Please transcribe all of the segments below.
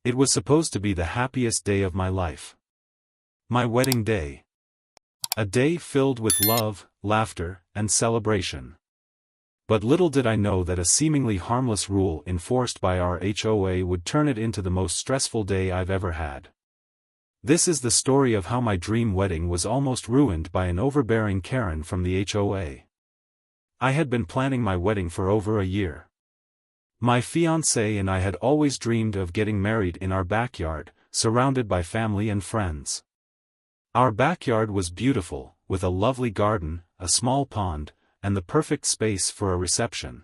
It was supposed to be the happiest day of my life. My wedding day. A day filled with love, laughter, and celebration. But little did I know that a seemingly harmless rule enforced by our HOA would turn it into the most stressful day I've ever had. This is the story of how my dream wedding was almost ruined by an overbearing Karen from the HOA. I had been planning my wedding for over a year. My fiancé and I had always dreamed of getting married in our backyard, surrounded by family and friends. Our backyard was beautiful, with a lovely garden, a small pond, and the perfect space for a reception.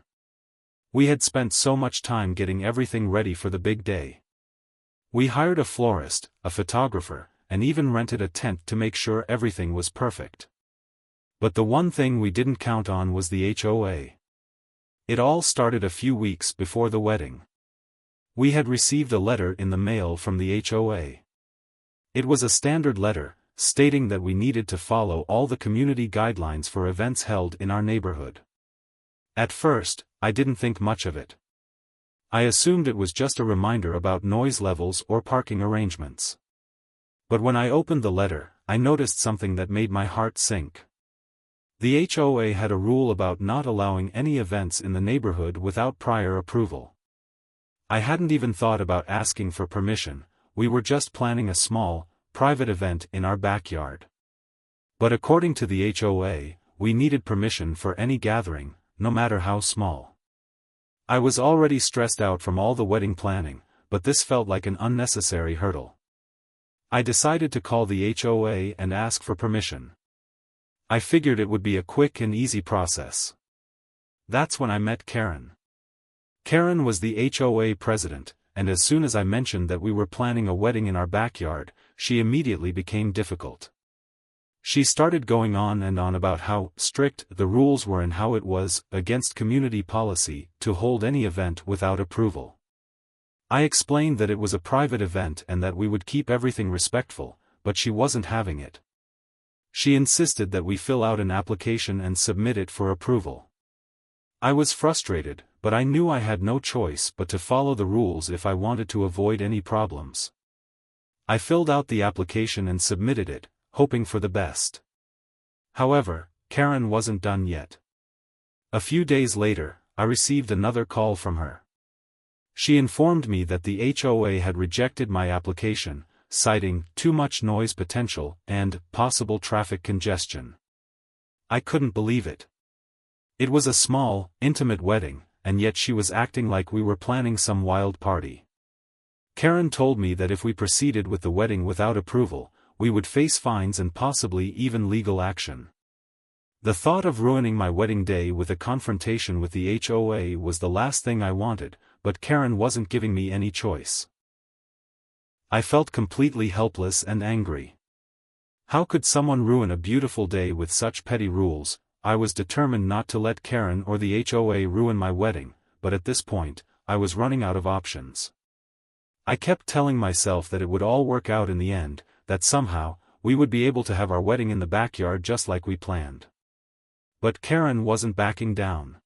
We had spent so much time getting everything ready for the big day. We hired a florist, a photographer, and even rented a tent to make sure everything was perfect. But the one thing we didn't count on was the HOA. It all started a few weeks before the wedding. We had received a letter in the mail from the HOA. It was a standard letter, stating that we needed to follow all the community guidelines for events held in our neighborhood. At first, I didn't think much of it. I assumed it was just a reminder about noise levels or parking arrangements. But when I opened the letter, I noticed something that made my heart sink. The HOA had a rule about not allowing any events in the neighborhood without prior approval. I hadn't even thought about asking for permission. We were just planning a small, private event in our backyard. But according to the HOA, we needed permission for any gathering, no matter how small. I was already stressed out from all the wedding planning, but this felt like an unnecessary hurdle. I decided to call the HOA and ask for permission. I figured it would be a quick and easy process. That's when I met Karen. Karen was the HOA president, and as soon as I mentioned that we were planning a wedding in our backyard, she immediately became difficult. She started going on and on about how strict the rules were and how it was against community policy to hold any event without approval. I explained that it was a private event and that we would keep everything respectful, but she wasn't having it. She insisted that we fill out an application and submit it for approval. I was frustrated, but I knew I had no choice but to follow the rules if I wanted to avoid any problems. I filled out the application and submitted it, hoping for the best. However, Karen wasn't done yet. A few days later, I received another call from her. She informed me that the HOA had rejected my application, citing too much noise potential and possible traffic congestion. I couldn't believe it. It was a small, intimate wedding, and yet she was acting like we were planning some wild party. Karen told me that if we proceeded with the wedding without approval, we would face fines and possibly even legal action. The thought of ruining my wedding day with a confrontation with the HOA was the last thing I wanted, but Karen wasn't giving me any choice. I felt completely helpless and angry. How could someone ruin a beautiful day with such petty rules? I was determined not to let Karen or the HOA ruin my wedding, but at this point, I was running out of options. I kept telling myself that it would all work out in the end, that somehow, we would be able to have our wedding in the backyard just like we planned. But Karen wasn't backing down.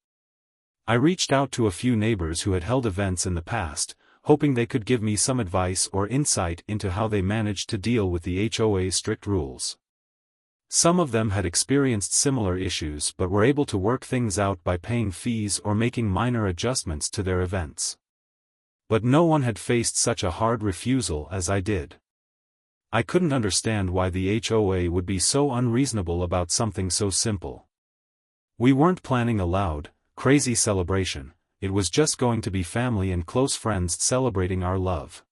I reached out to a few neighbors who had held events in the past, hoping they could give me some advice or insight into how they managed to deal with the HOA's strict rules. Some of them had experienced similar issues but were able to work things out by paying fees or making minor adjustments to their events. But no one had faced such a hard refusal as I did. I couldn't understand why the HOA would be so unreasonable about something so simple. We weren't planning a loud, crazy celebration. It was just going to be family and close friends celebrating our love.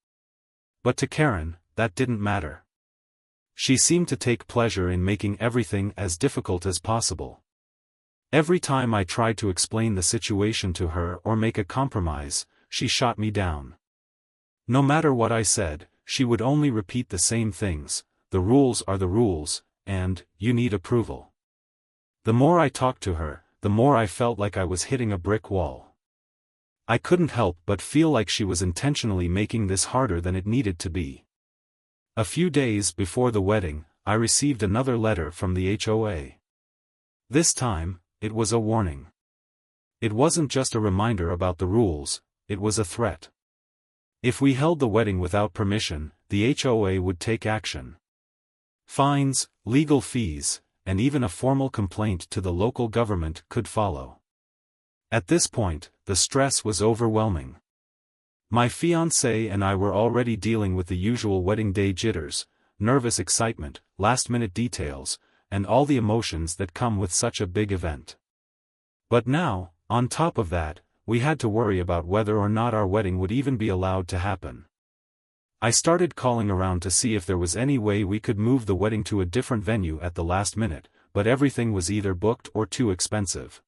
But to Karen, that didn't matter. She seemed to take pleasure in making everything as difficult as possible. Every time I tried to explain the situation to her or make a compromise, she shot me down. No matter what I said, she would only repeat the same things: the rules are the rules, and you need approval. The more I talked to her, the more I felt like I was hitting a brick wall. I couldn't help but feel like she was intentionally making this harder than it needed to be. A few days before the wedding, I received another letter from the HOA. This time, it was a warning. It wasn't just a reminder about the rules, it was a threat. If we held the wedding without permission, the HOA would take action. Fines, legal fees, and even a formal complaint to the local government could follow. At this point, the stress was overwhelming. My fiancé and I were already dealing with the usual wedding day jitters, nervous excitement, last-minute details, and all the emotions that come with such a big event. But now, on top of that, we had to worry about whether or not our wedding would even be allowed to happen. I started calling around to see if there was any way we could move the wedding to a different venue at the last minute, but everything was either booked or too expensive.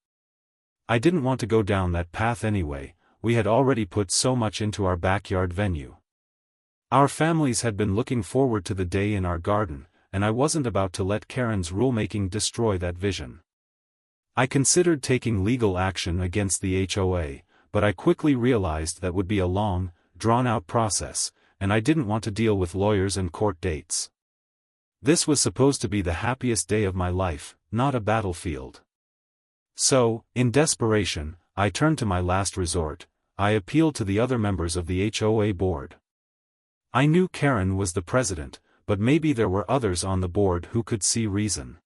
I didn't want to go down that path anyway. We had already put so much into our backyard venue. Our families had been looking forward to the day in our garden, and I wasn't about to let Karen's rulemaking destroy that vision. I considered taking legal action against the HOA, but I quickly realized that would be a long, drawn-out process, and I didn't want to deal with lawyers and court dates. This was supposed to be the happiest day of my life, not a battlefield. So, in desperation, I turned to my last resort. I appealed to the other members of the HOA board. I knew Karen was the president, but maybe there were others on the board who could see reason.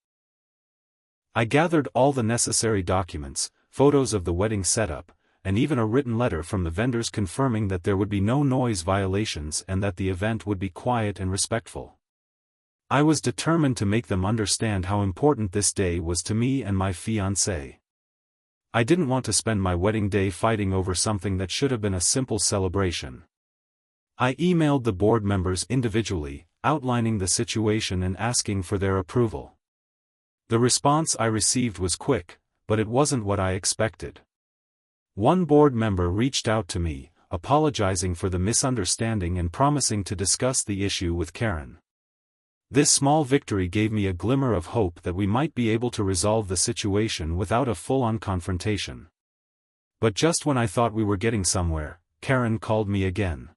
I gathered all the necessary documents, photos of the wedding setup, and even a written letter from the vendors confirming that there would be no noise violations and that the event would be quiet and respectful. I was determined to make them understand how important this day was to me and my fiancé. I didn't want to spend my wedding day fighting over something that should have been a simple celebration. I emailed the board members individually, outlining the situation and asking for their approval. The response I received was quick, but it wasn't what I expected. One board member reached out to me, apologizing for the misunderstanding and promising to discuss the issue with Karen. This small victory gave me a glimmer of hope that we might be able to resolve the situation without a full-on confrontation. But just when I thought we were getting somewhere, Karen called me again.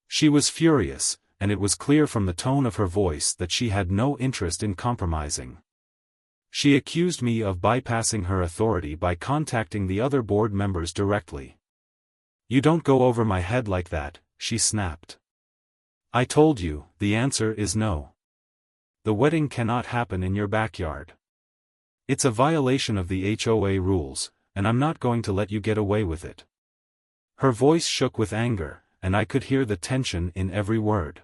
She was furious, and it was clear from the tone of her voice that she had no interest in compromising. She accused me of bypassing her authority by contacting the other board members directly. "You don't go over my head like that," she snapped. "I told you, the answer is no. The wedding cannot happen in your backyard. It's a violation of the HOA rules, and I'm not going to let you get away with it." Her voice shook with anger, and I could hear the tension in every word.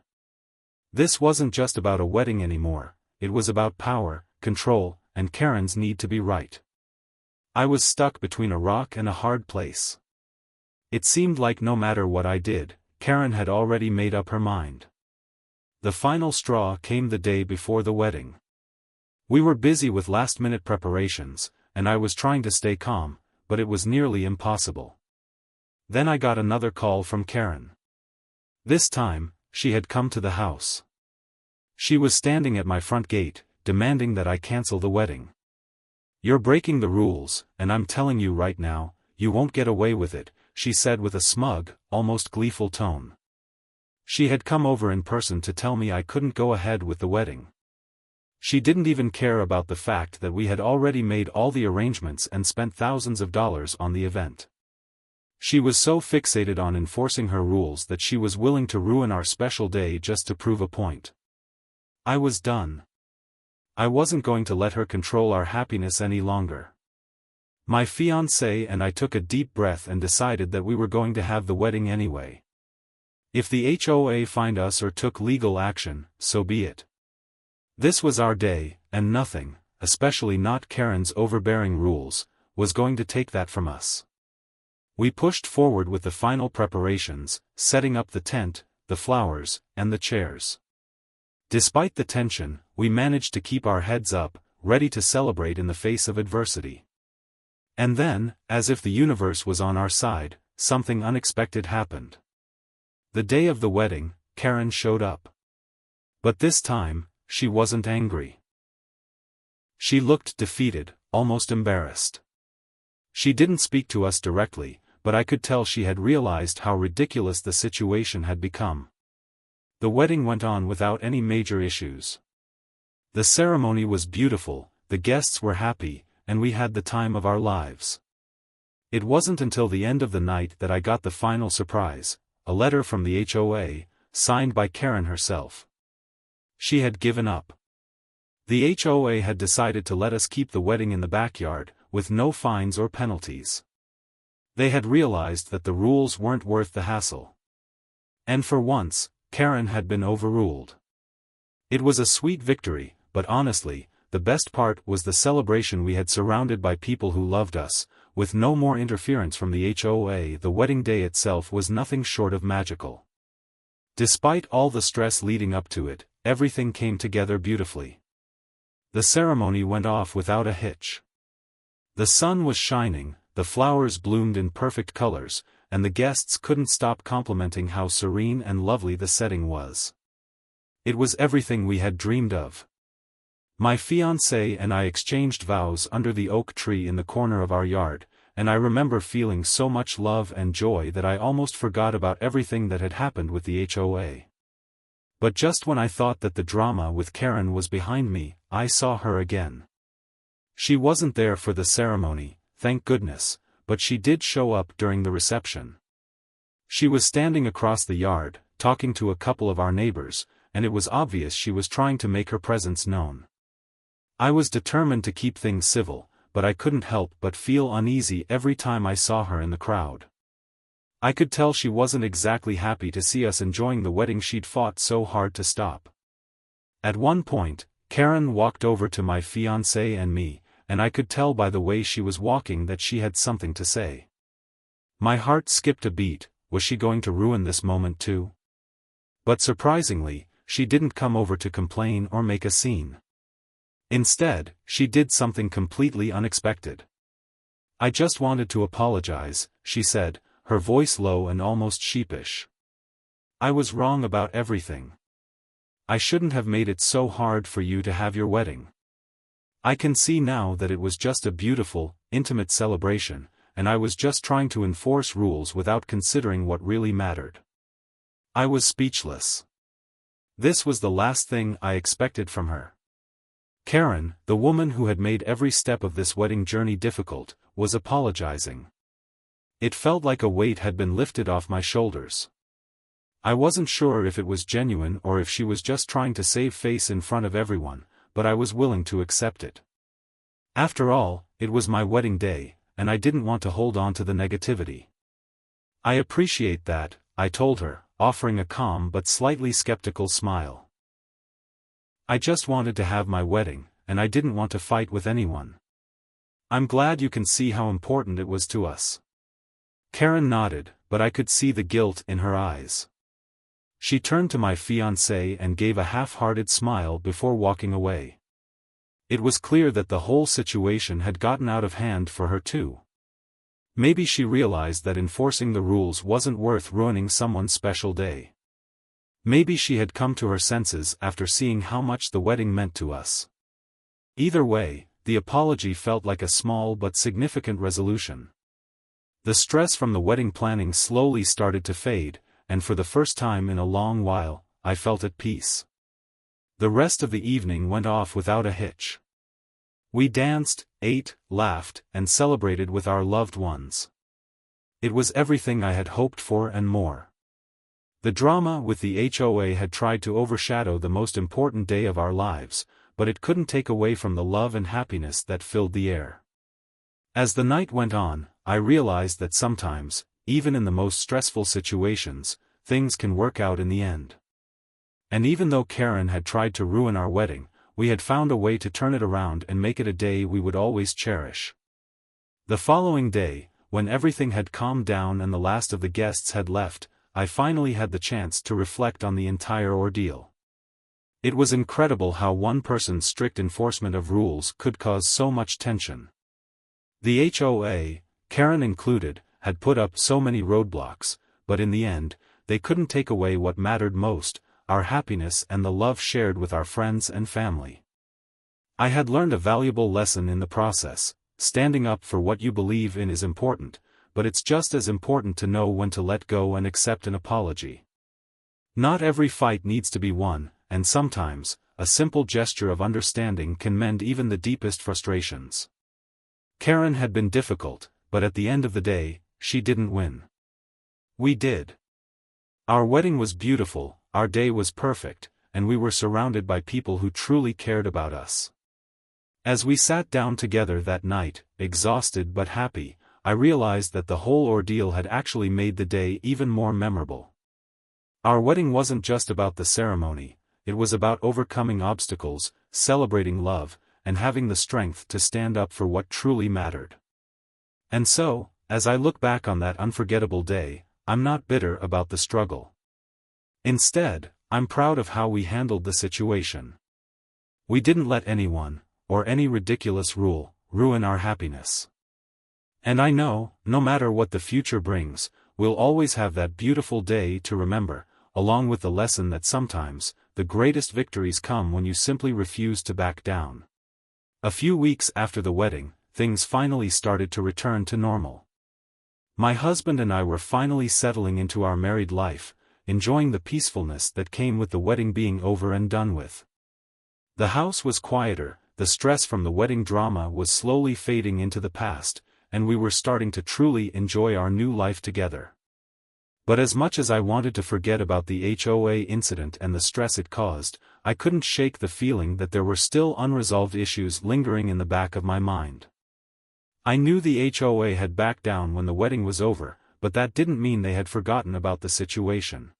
This wasn't just about a wedding anymore, it was about power, control, and Karen's need to be right. I was stuck between a rock and a hard place. It seemed like no matter what I did, Karen had already made up her mind. The final straw came the day before the wedding. We were busy with last-minute preparations, and I was trying to stay calm, but it was nearly impossible. Then I got another call from Karen. This time, she had come to the house. She was standing at my front gate, demanding that I cancel the wedding. "You're breaking the rules, and I'm telling you right now, you won't get away with it," she said with a smug, almost gleeful tone. She had come over in person to tell me I couldn't go ahead with the wedding. She didn't even care about the fact that we had already made all the arrangements and spent thousands of dollars on the event. She was so fixated on enforcing her rules that she was willing to ruin our special day just to prove a point. I was done. I wasn't going to let her control our happiness any longer. My fiancé and I took a deep breath and decided that we were going to have the wedding anyway. If the HOA fined us or took legal action, so be it. This was our day, and nothing, especially not Karen's overbearing rules, was going to take that from us. We pushed forward with the final preparations, setting up the tent, the flowers, and the chairs. Despite the tension, we managed to keep our heads up, ready to celebrate in the face of adversity. And then, as if the universe was on our side, something unexpected happened. The day of the wedding, Karen showed up. But this time, she wasn't angry. She looked defeated, almost embarrassed. She didn't speak to us directly, but I could tell she had realized how ridiculous the situation had become. The wedding went on without any major issues. The ceremony was beautiful, the guests were happy, and we had the time of our lives. It wasn't until the end of the night that I got the final surprise. a letter from the HOA, signed by Karen herself. She had given up. The HOA had decided to let us keep the wedding in the backyard, with no fines or penalties. They had realized that the rules weren't worth the hassle. And for once, Karen had been overruled. It was a sweet victory, but honestly, the best part was the celebration we had surrounded by people who loved us, with no more interference from the HOA. The wedding day itself was nothing short of magical. Despite all the stress leading up to it, everything came together beautifully. The ceremony went off without a hitch. The sun was shining, the flowers bloomed in perfect colors, and the guests couldn't stop complimenting how serene and lovely the setting was. It was everything we had dreamed of. My fiancé and I exchanged vows under the oak tree in the corner of our yard, and I remember feeling so much love and joy that I almost forgot about everything that had happened with the HOA. But just when I thought that the drama with Karen was behind me, I saw her again. She wasn't there for the ceremony, thank goodness, but she did show up during the reception. She was standing across the yard, talking to a couple of our neighbors, and it was obvious she was trying to make her presence known. I was determined to keep things civil, but I couldn't help but feel uneasy every time I saw her in the crowd. I could tell she wasn't exactly happy to see us enjoying the wedding she'd fought so hard to stop. At one point, Karen walked over to my fiancé and me, and I could tell by the way she was walking that she had something to say. My heart skipped a beat. Was she going to ruin this moment too? But surprisingly, she didn't come over to complain or make a scene. Instead, she did something completely unexpected. "I just wanted to apologize," she said, her voice low and almost sheepish. "I was wrong about everything. I shouldn't have made it so hard for you to have your wedding. I can see now that it was just a beautiful, intimate celebration, and I was just trying to enforce rules without considering what really mattered." I was speechless. This was the last thing I expected from her. Karen, the woman who had made every step of this wedding journey difficult, was apologizing. It felt like a weight had been lifted off my shoulders. I wasn't sure if it was genuine or if she was just trying to save face in front of everyone, but I was willing to accept it. After all, it was my wedding day, and I didn't want to hold on to the negativity. "I appreciate that," I told her, offering a calm but slightly skeptical smile. "I just wanted to have my wedding, and I didn't want to fight with anyone. I'm glad you can see how important it was to us." Karen nodded, but I could see the guilt in her eyes. She turned to my fiancé and gave a half-hearted smile before walking away. It was clear that the whole situation had gotten out of hand for her too. Maybe she realized that enforcing the rules wasn't worth ruining someone's special day. Maybe she had come to her senses after seeing how much the wedding meant to us. Either way, the apology felt like a small but significant resolution. The stress from the wedding planning slowly started to fade, and for the first time in a long while, I felt at peace. The rest of the evening went off without a hitch. We danced, ate, laughed, and celebrated with our loved ones. It was everything I had hoped for and more. The drama with the HOA had tried to overshadow the most important day of our lives, but it couldn't take away from the love and happiness that filled the air. As the night went on, I realized that sometimes, even in the most stressful situations, things can work out in the end. And even though Karen had tried to ruin our wedding, we had found a way to turn it around and make it a day we would always cherish. The following day, when everything had calmed down and the last of the guests had left, I finally had the chance to reflect on the entire ordeal. It was incredible how one person's strict enforcement of rules could cause so much tension. The HOA, Karen included, had put up so many roadblocks, but in the end, they couldn't take away what mattered most, our happiness and the love shared with our friends and family. I had learned a valuable lesson in the process. Standing up for what you believe in is important, but it's just as important to know when to let go and accept an apology. Not every fight needs to be won, and sometimes, a simple gesture of understanding can mend even the deepest frustrations. Karen had been difficult, but at the end of the day, she didn't win. We did. Our wedding was beautiful, our day was perfect, and we were surrounded by people who truly cared about us. As we sat down together that night, exhausted but happy, I realized that the whole ordeal had actually made the day even more memorable. Our wedding wasn't just about the ceremony, it was about overcoming obstacles, celebrating love, and having the strength to stand up for what truly mattered. And so, as I look back on that unforgettable day, I'm not bitter about the struggle. Instead, I'm proud of how we handled the situation. We didn't let anyone, or any ridiculous rule, ruin our happiness. And I know, no matter what the future brings, we'll always have that beautiful day to remember, along with the lesson that sometimes, the greatest victories come when you simply refuse to back down. A few weeks after the wedding, things finally started to return to normal. My husband and I were finally settling into our married life, enjoying the peacefulness that came with the wedding being over and done with. The house was quieter, the stress from the wedding drama was slowly fading into the past, and we were starting to truly enjoy our new life together. But as much as I wanted to forget about the HOA incident and the stress it caused, I couldn't shake the feeling that there were still unresolved issues lingering in the back of my mind. I knew the HOA had backed down when the wedding was over, but that didn't mean they had forgotten about the situation.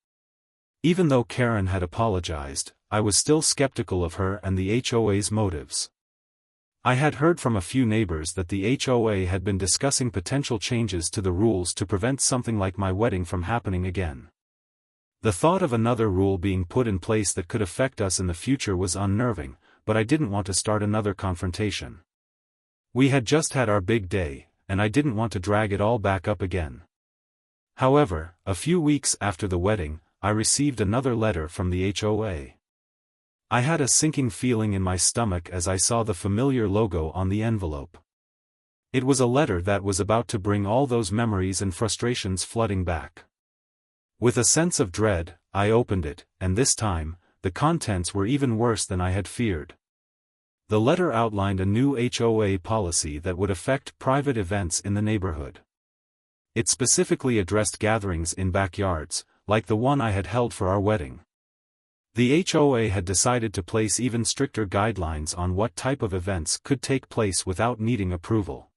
Even though Karen had apologized, I was still skeptical of her and the HOA's motives. I had heard from a few neighbors that the HOA had been discussing potential changes to the rules to prevent something like my wedding from happening again. The thought of another rule being put in place that could affect us in the future was unnerving, but I didn't want to start another confrontation. We had just had our big day, and I didn't want to drag it all back up again. However, a few weeks after the wedding, I received another letter from the HOA. I had a sinking feeling in my stomach as I saw the familiar logo on the envelope. It was a letter that was about to bring all those memories and frustrations flooding back. With a sense of dread, I opened it, and this time, the contents were even worse than I had feared. The letter outlined a new HOA policy that would affect private events in the neighborhood. It specifically addressed gatherings in backyards, like the one I had held for our wedding. The HOA had decided to place even stricter guidelines on what type of events could take place without needing approval.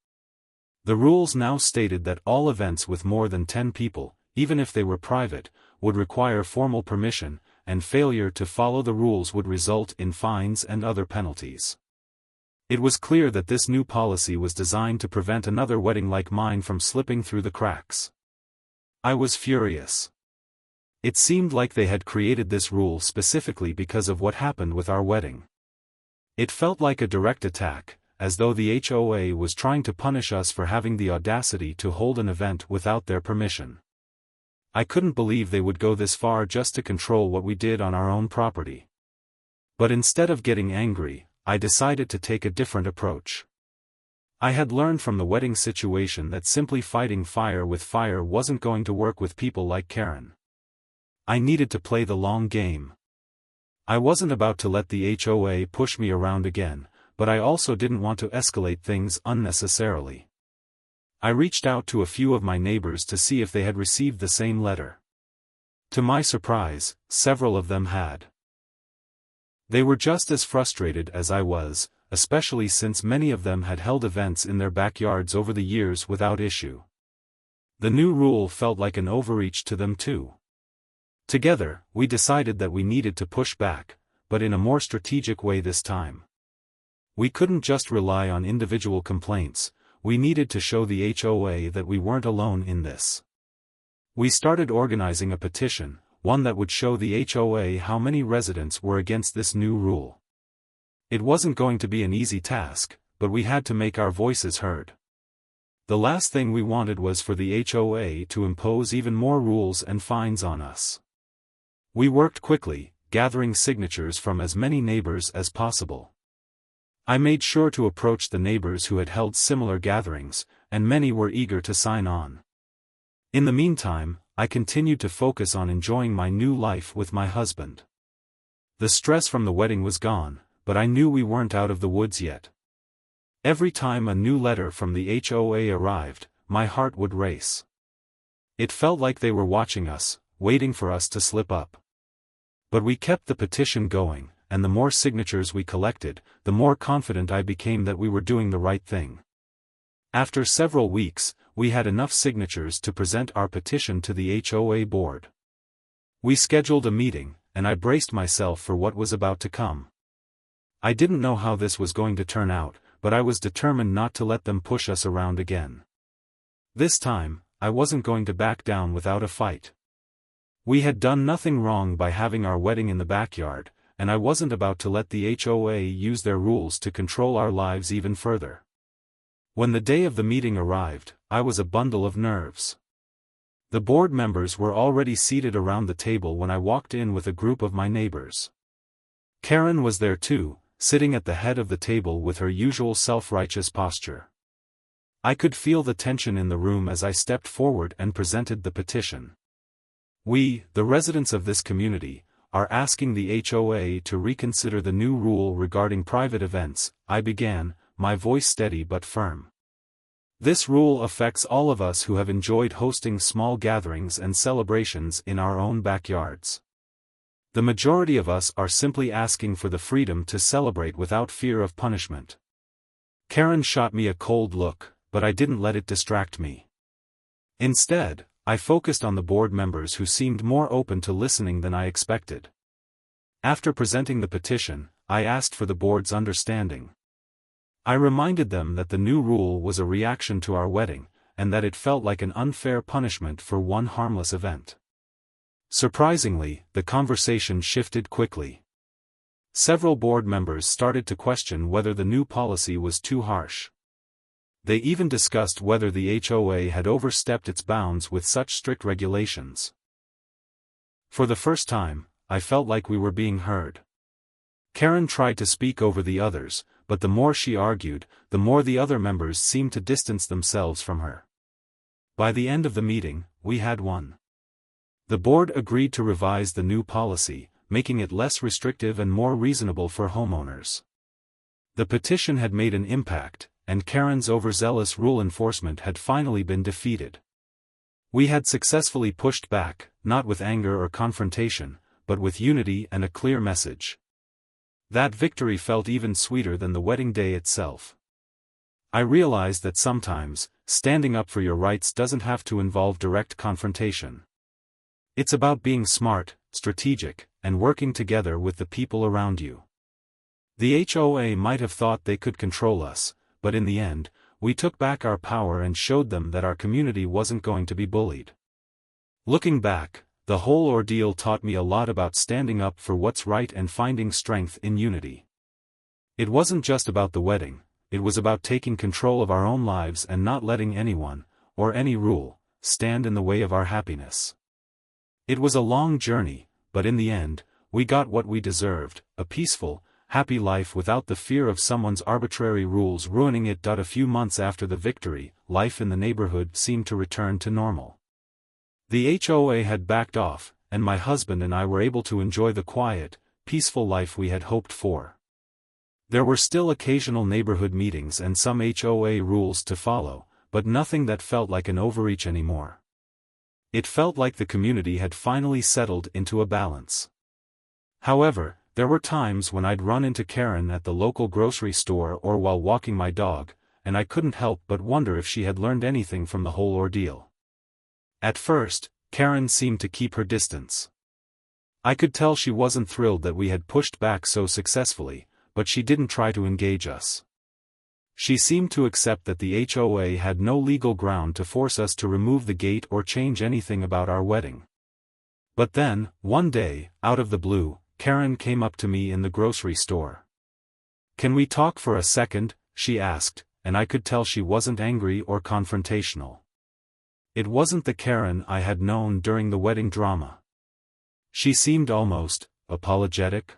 The rules now stated that all events with more than 10 people, even if they were private, would require formal permission, and failure to follow the rules would result in fines and other penalties. It was clear that this new policy was designed to prevent another wedding like mine from slipping through the cracks. I was furious. It seemed like they had created this rule specifically because of what happened with our wedding. It felt like a direct attack, as though the HOA was trying to punish us for having the audacity to hold an event without their permission. I couldn't believe they would go this far just to control what we did on our own property. But instead of getting angry, I decided to take a different approach. I had learned from the wedding situation that simply fighting fire with fire wasn't going to work with people like Karen. I needed to play the long game. I wasn't about to let the HOA push me around again, but I also didn't want to escalate things unnecessarily. I reached out to a few of my neighbors to see if they had received the same letter. To my surprise, several of them had. They were just as frustrated as I was, especially since many of them had held events in their backyards over the years without issue. The new rule felt like an overreach to them too. Together, we decided that we needed to push back, but in a more strategic way this time. We couldn't just rely on individual complaints, we needed to show the HOA that we weren't alone in this. We started organizing a petition, one that would show the HOA how many residents were against this new rule. It wasn't going to be an easy task, but we had to make our voices heard. The last thing we wanted was for the HOA to impose even more rules and fines on us. We worked quickly, gathering signatures from as many neighbors as possible. I made sure to approach the neighbors who had held similar gatherings, and many were eager to sign on. In the meantime, I continued to focus on enjoying my new life with my husband. The stress from the wedding was gone, but I knew we weren't out of the woods yet. Every time a new letter from the HOA arrived, my heart would race. It felt like they were watching us, waiting for us to slip up. But we kept the petition going, and the more signatures we collected, the more confident I became that we were doing the right thing. After several weeks, we had enough signatures to present our petition to the HOA board. We scheduled a meeting, and I braced myself for what was about to come. I didn't know how this was going to turn out, but I was determined not to let them push us around again. This time, I wasn't going to back down without a fight. We had done nothing wrong by having our wedding in the backyard, and I wasn't about to let the HOA use their rules to control our lives even further. When the day of the meeting arrived, I was a bundle of nerves. The board members were already seated around the table when I walked in with a group of my neighbors. Karen was there too, sitting at the head of the table with her usual self-righteous posture. I could feel the tension in the room as I stepped forward and presented the petition. We, the residents of this community, are asking the HOA to reconsider the new rule regarding private events, I began, my voice steady but firm. This rule affects all of us who have enjoyed hosting small gatherings and celebrations in our own backyards. The majority of us are simply asking for the freedom to celebrate without fear of punishment. Karen shot me a cold look, but I didn't let it distract me. Instead, I focused on the board members who seemed more open to listening than I expected. After presenting the petition, I asked for the board's understanding. I reminded them that the new rule was a reaction to our wedding, and that it felt like an unfair punishment for one harmless event. Surprisingly, the conversation shifted quickly. Several board members started to question whether the new policy was too harsh. They even discussed whether the HOA had overstepped its bounds with such strict regulations. For the first time, I felt like we were being heard. Karen tried to speak over the others, but the more she argued, the more the other members seemed to distance themselves from her. By the end of the meeting, we had won. The board agreed to revise the new policy, making it less restrictive and more reasonable for homeowners. The petition had made an impact, and Karen's overzealous rule enforcement had finally been defeated. We had successfully pushed back, not with anger or confrontation, but with unity and a clear message. That victory felt even sweeter than the wedding day itself. I realized that sometimes, standing up for your rights doesn't have to involve direct confrontation. It's about being smart, strategic, and working together with the people around you. The HOA might have thought they could control us, but in the end, we took back our power and showed them that our community wasn't going to be bullied. Looking back, the whole ordeal taught me a lot about standing up for what's right and finding strength in unity. It wasn't just about the wedding, it was about taking control of our own lives and not letting anyone, or any rule, stand in the way of our happiness. It was a long journey, but in the end, we got what we deserved, a peaceful, happy life without the fear of someone's arbitrary rules ruining it. A few months after the victory, life in the neighborhood seemed to return to normal. The HOA had backed off, and my husband and I were able to enjoy the quiet, peaceful life we had hoped for. There were still occasional neighborhood meetings and some HOA rules to follow, but nothing that felt like an overreach anymore. It felt like the community had finally settled into a balance. However, there were times when I'd run into Karen at the local grocery store or while walking my dog, and I couldn't help but wonder if she had learned anything from the whole ordeal. At first, Karen seemed to keep her distance. I could tell she wasn't thrilled that we had pushed back so successfully, but she didn't try to engage us. She seemed to accept that the HOA had no legal ground to force us to remove the gate or change anything about our wedding. But then, one day, out of the blue, Karen came up to me in the grocery store. "Can we talk for a second?" she asked, and I could tell she wasn't angry or confrontational. It wasn't the Karen I had known during the wedding drama. She seemed almost apologetic.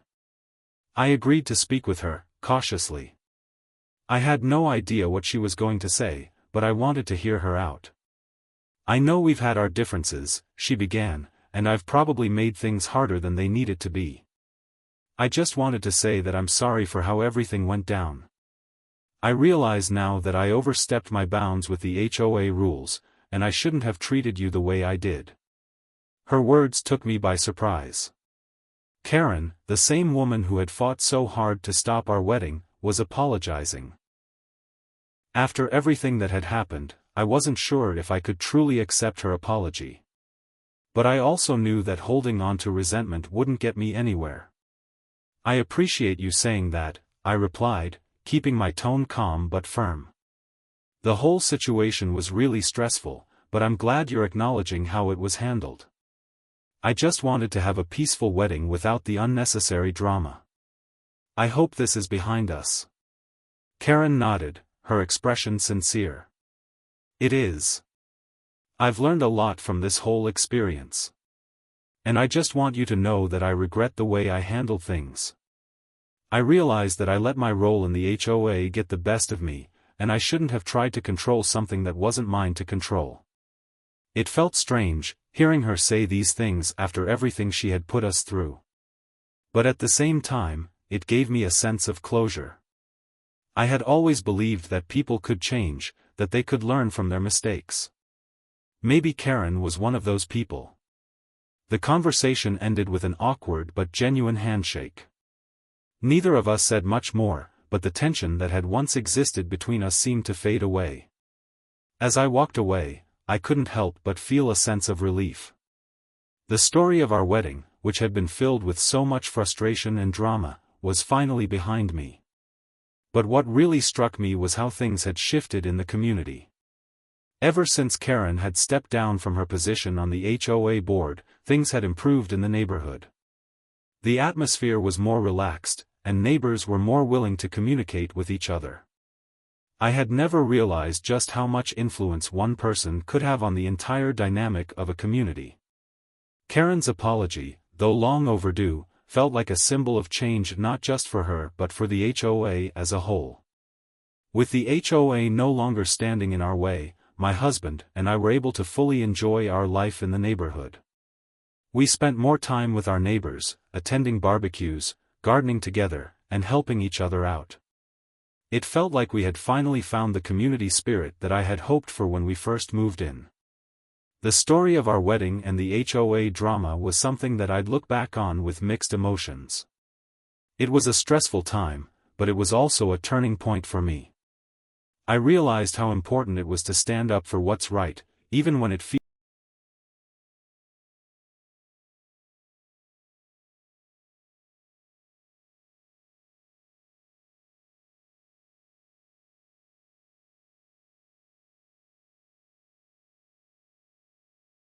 I agreed to speak with her, cautiously. I had no idea what she was going to say, but I wanted to hear her out. "I know we've had our differences," she began, "and I've probably made things harder than they needed to be. I just wanted to say that I'm sorry for how everything went down. I realize now that I overstepped my bounds with the HOA rules, and I shouldn't have treated you the way I did." Her words took me by surprise. Karen, the same woman who had fought so hard to stop our wedding, was apologizing. After everything that had happened, I wasn't sure if I could truly accept her apology. But I also knew that holding on to resentment wouldn't get me anywhere. "I appreciate you saying that," I replied, keeping my tone calm but firm. "The whole situation was really stressful, but I'm glad you're acknowledging how it was handled. I just wanted to have a peaceful wedding without the unnecessary drama. I hope this is behind us." Karen nodded, her expression sincere. "It is. I've learned a lot from this whole experience. And I just want you to know that I regret the way I handled things. I realize that I let my role in the HOA get the best of me, and I shouldn't have tried to control something that wasn't mine to control." It felt strange, hearing her say these things after everything she had put us through. But at the same time, it gave me a sense of closure. I had always believed that people could change, that they could learn from their mistakes. Maybe Karen was one of those people. The conversation ended with an awkward but genuine handshake. Neither of us said much more, but the tension that had once existed between us seemed to fade away. As I walked away, I couldn't help but feel a sense of relief. The story of our wedding, which had been filled with so much frustration and drama, was finally behind me. But what really struck me was how things had shifted in the community. Ever since Karen had stepped down from her position on the HOA board, things had improved in the neighborhood. The atmosphere was more relaxed, and neighbors were more willing to communicate with each other. I had never realized just how much influence one person could have on the entire dynamic of a community. Karen's apology, though long overdue, felt like a symbol of change not just for her but for the HOA as a whole. With the HOA no longer standing in our way, my husband and I were able to fully enjoy our life in the neighborhood. We spent more time with our neighbors, attending barbecues, gardening together, and helping each other out. It felt like we had finally found the community spirit that I had hoped for when we first moved in. The story of our wedding and the HOA drama was something that I'd look back on with mixed emotions. It was a stressful time, but it was also a turning point for me. I realized how important it was to stand up for what's right, even when it feels